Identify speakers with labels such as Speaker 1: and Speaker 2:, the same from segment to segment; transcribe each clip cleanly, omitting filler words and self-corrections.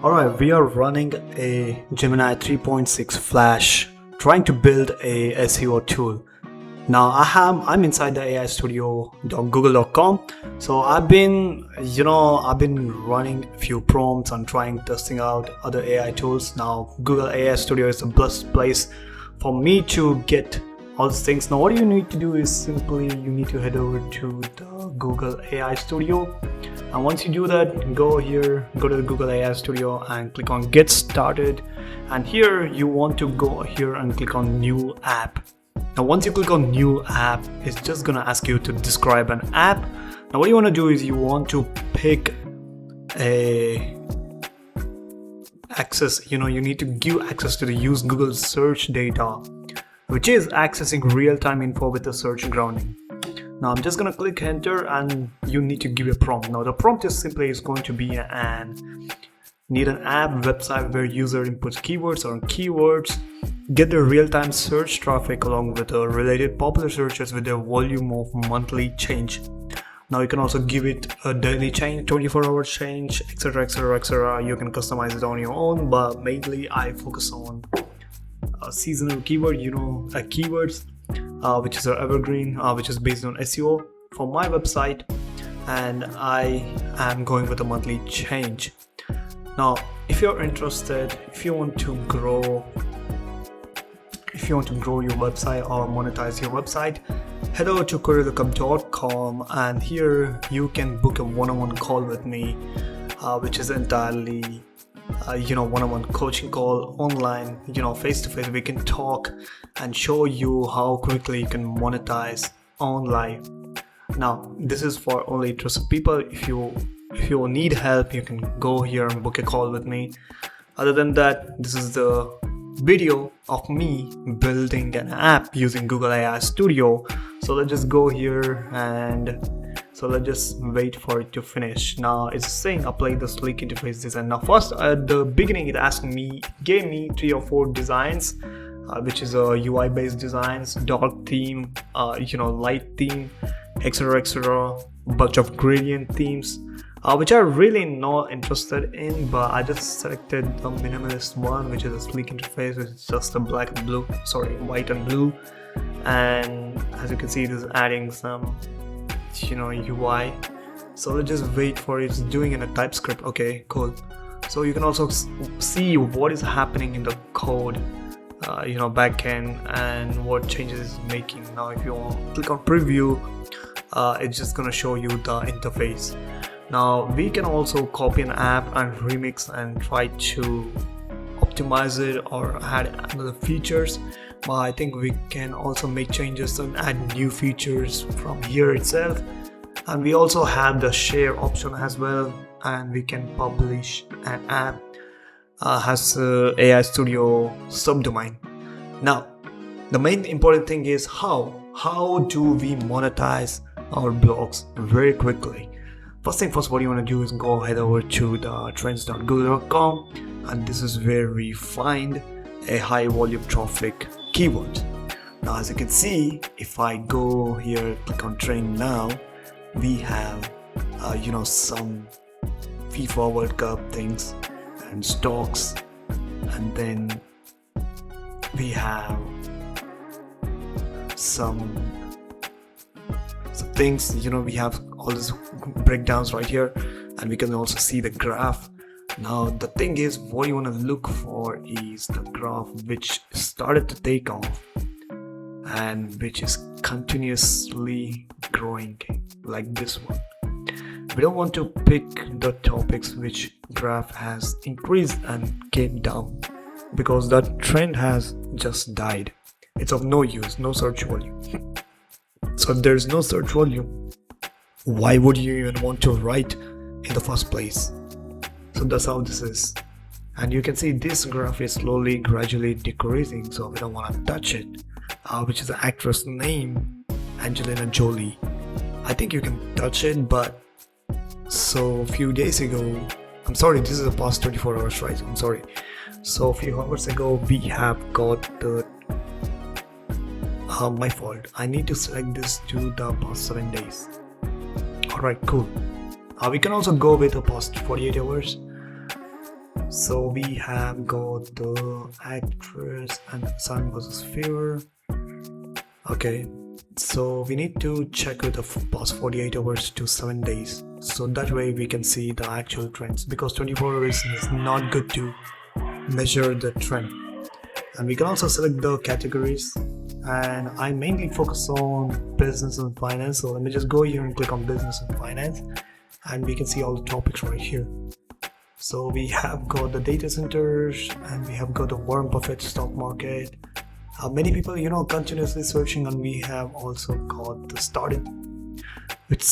Speaker 1: Alright, we are running a Gemini 3.6 Flash, trying to build a SEO tool. Now I'm inside the AI studio.google.com. So I've been running a few prompts and testing out other AI tools. Now Google AI Studio is the best place for me to get all these things. Now what you need to do is simply you need to head over to the Google AI Studio, and once you do that, go to the Google AI Studio and click on Get Started, and here you want to go here and click on New App. Now once you click on New App, it's just gonna ask you to describe an app. Now what you want to do is you want to pick a access, you need to give access to the use Google search data, which is accessing real-time info with the search grounding. Now I'm just gonna click enter, and you need to give a prompt. Now the prompt is going to be need an app website where user inputs keywords, get the real-time search traffic along with the related popular searches with their volume of monthly change. Now you can also give it a daily change, 24-hour change, etc. You can customize it on your own, but mainly I focus on seasonal keyword, keywords, which is an evergreen, which is based on SEO for my website, and I am going with a monthly change. Now if you're interested, if you want to grow your website or monetize your website, head over to careerlookup.com, and here you can book a one-on-one call with me, which is entirely one-on-one coaching call online, face-to-face. We can talk and show you how quickly you can monetize online. Now this is for only interested people. If you need help, you can go here and book a call with me. Other than that, this is the video of me building an app using Google AI Studio. So let's just go here, and so let's just wait for it to finish. Now it's saying apply the sleek interface design. Now first at the beginning it gave me 3 or 4 designs, which is UI based designs, dark theme, light theme, etc. Bunch of gradient themes, which I'm really not interested in, but I just selected the minimalist one, which is a sleek interface. It's just a white and blue, and as you can see it is adding some UI. So let's just wait for it. It's doing in a TypeScript. Okay, cool. So you can also see what is happening in the code, backend, and what changes it's making. Now if you want to click on preview, it's just gonna show you the interface. Now we can also copy an app and remix and try to optimize it or add other features, but I think we can also make changes and add new features from here itself. And we also have the share option as well, and we can publish an app has AI Studio subdomain. Now the main important thing is how do we monetize our blogs very quickly. First thing first, what you want to do is head over to the trends.google.com, and this is where we find a high volume traffic keyword. Now as you can see, if I go here, click on trend now, we have some FIFA World Cup things and stocks, and then we have some things, we have all these breakdowns right here, and we can also see the graph. Now the thing is, what you want to look for is the graph which started to take off and which is continuously growing, like this one. We don't want to pick the topics which graph has increased and came down, because that trend has just died. It's of no use, no search volume. So if there's no search volume, why would you even want to write in the first place? So that's how this is. And you can see this graph is gradually decreasing, so we don't want to touch it, which is the actress name, Angelina Jolie. I think you can touch it, but so a few days ago, I'm sorry, this is the past 24 hours, right? I'm sorry. So a few hours ago, we have got the my fault. I need to select this to the past 7 days. Alright, cool. We can also go with the past 48 hours. So we have got the actress and sun versus fear. Okay, so we need to check with the past 48 hours to 7 days, so that way we can see the actual trends, because 24 hours is not good to measure the trend. And we can also select the categories, and I mainly focus on business and finance, so let me just go here and click on business and finance, and we can see all the topics right here. So we have got the data centers, and we have got the Warren Buffett stock market. Many people, continuously searching, and we have also got the started, which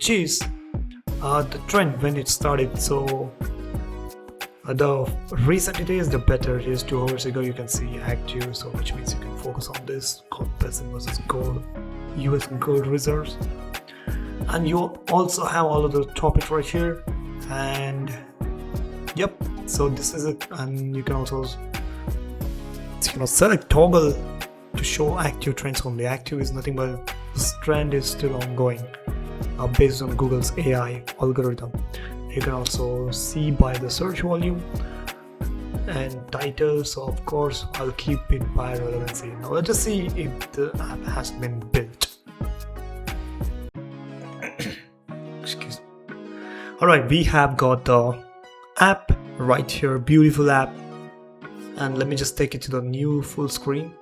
Speaker 1: is the trend when it started. So the recent it is, the better it is. 2 hours ago you can see active, so which means you can focus on this called peasant versus gold, US gold reserves. And you also have all of the topics right here, and yep, so this is it. And you can also select toggle to show active trends only. Active is nothing but this trend is still ongoing, based on Google's AI algorithm. You can also see by the search volume and title, so of course I'll keep it by relevancy. Now let's just see if the app has been built. Excuse me. Alright, we have got the app right here, beautiful app, and let me just take it to the new full screen,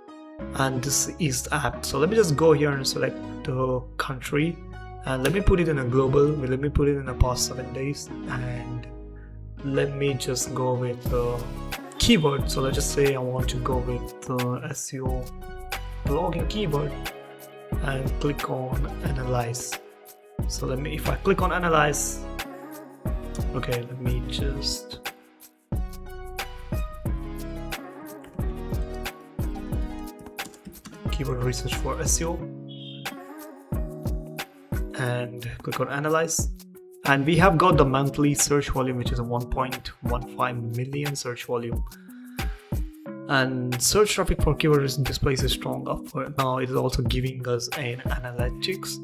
Speaker 1: and this is the app. So let me just go here and select the country, and let me put it in a global, let me put it in the past 7 days, and let me just go with the keyword. So let's just say I want to go with the SEO blogging keyword, and click on analyze. So if I click on analyze, okay, let me just keyword research for SEO, and click on analyze, and we have got the monthly search volume, which is a 1.15 million search volume, and search traffic for keyword displays is strong up for now. It is also giving us an analytics,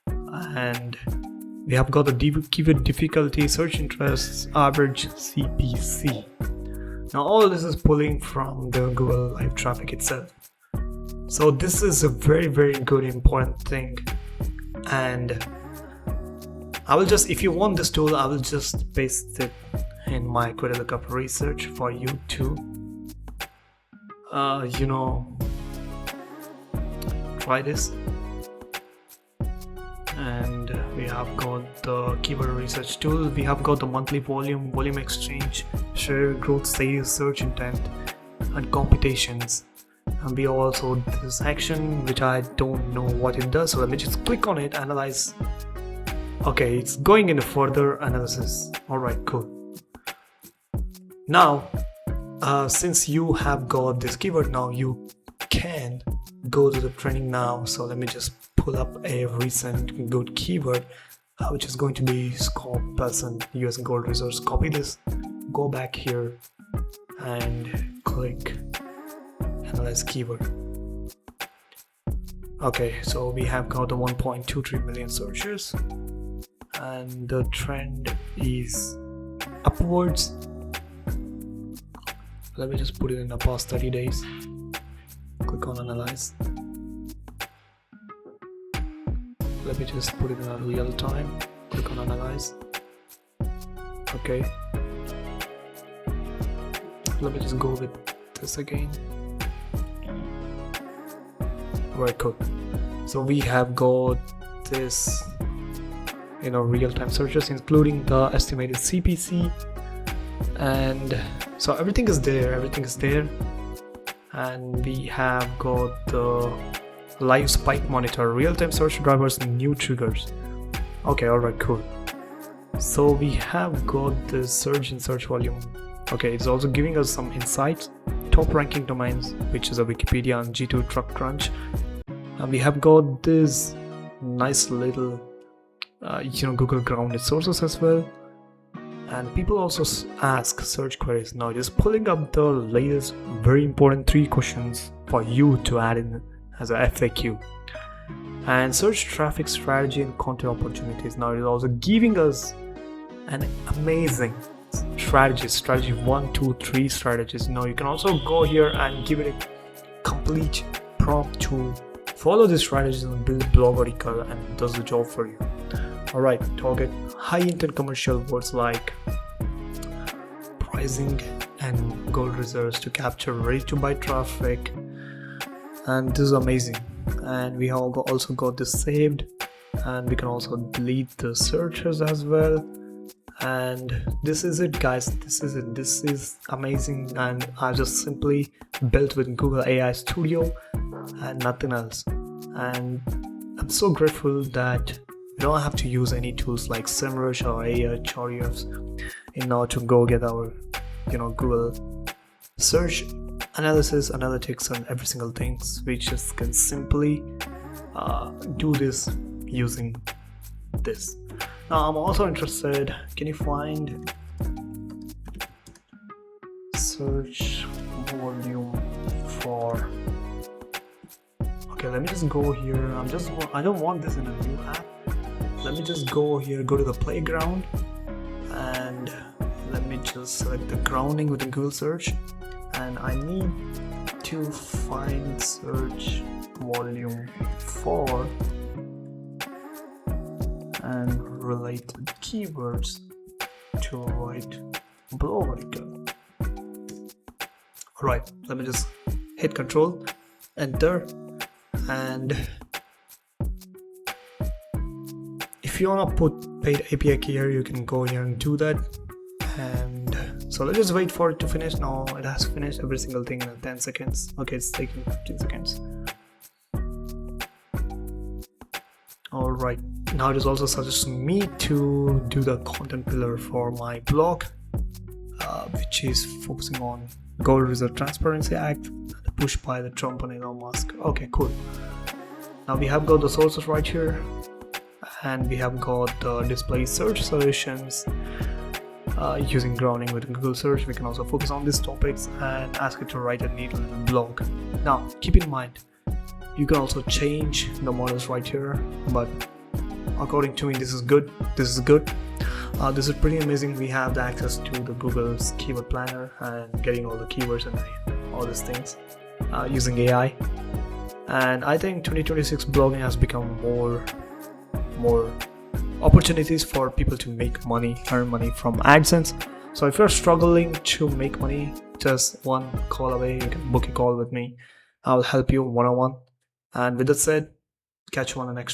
Speaker 1: and we have got the keyword difficulty, search interests, average CPC. Now all this is pulling from the Google Live traffic itself. So this is a very, very good important thing, and I will just, if you want this tool, I will just paste it in my query lookup research for you to try this. And we have got the keyword research tool, we have got the monthly volume exchange, share, growth, sales, search intent, and competitions. And we also this action, which I don't know what it does, so let me just click on it, analyze. Okay, it's going into further analysis. Alright, cool. Now since you have got this keyword, now you can go to the training now. So let me just pull up a recent good keyword, which is going to be scope peasant US gold reserves. Copy this, go back here and click analyze keyword. Okay, so we have got the 1.23 million searches, and the trend is upwards. Let me just put it in the past 30 days. Click on analyze. Let me just put it in a real time. Click on analyze. Okay, let me just go with this again. Right, cool. So we have got this real-time searches, including the estimated CPC, and so everything is there, and we have got the live spike monitor, real-time search drivers, and new triggers. Okay, alright, cool. So we have got the surge in search volume. Okay, it's also giving us some insights, top ranking domains, which is a Wikipedia and G2 TruckCrunch, and we have got this nice little Google grounded sources as well. And people also ask search queries. Now just pulling up the latest very important 3 questions for you to add in as a FAQ. And search traffic strategy and content opportunities. Now it is also giving us an amazing strategies, strategy 1, 2, 3 strategies. Now you can also go here and give it a complete prompt to follow these strategies and build a blog article, and it does the job for you. Alright, target high intent commercial words like pricing and gold reserves to capture ready to buy traffic, and this is amazing. And we have also got this saved, and we can also delete the searches as well. And this is it, guys. This is amazing, and I just simply built with Google AI Studio and nothing else. And I'm so grateful that we don't have to use any tools like Semrush or Ahrefs in order to go get our Google search analysis, analytics, and every single thing. We just can simply do this using this. Now I'm also interested, can you find search volume for, okay, let me just go here. I don't want this in a new app. Let me just go here, go to the playground, and let me just select the grounding within Google search, and I need to find search volume for and related keywords to write blog article. Alright, let me just hit Control, Enter, and if you want to put paid API key here, you can go here and do that. And so let's just wait for it to finish. Now it has finished every single thing in 10 seconds. Okay, it's taking 15 seconds. Alright, now it is also suggesting me to do the content pillar for my blog, which is focusing on Gold Reserve Transparency Act, pushed by the Trump and Elon Musk. Okay, cool. Now we have got the sources right here, and we have got the display search solutions using grounding with Google search. We can also focus on these topics and ask it to write a neat little blog. Now keep in mind, you can also change the models right here, but according to me, this is good. This is pretty amazing. We have the access to the Google's keyword planner and getting all the keywords and all these things using AI. And I think 2026 blogging has become more opportunities for people to make money, earn money from Adsense. So if you're struggling to make money, just one call away, you can book a call with me. I'll help you one-on-one. And with that said, catch you on the next one.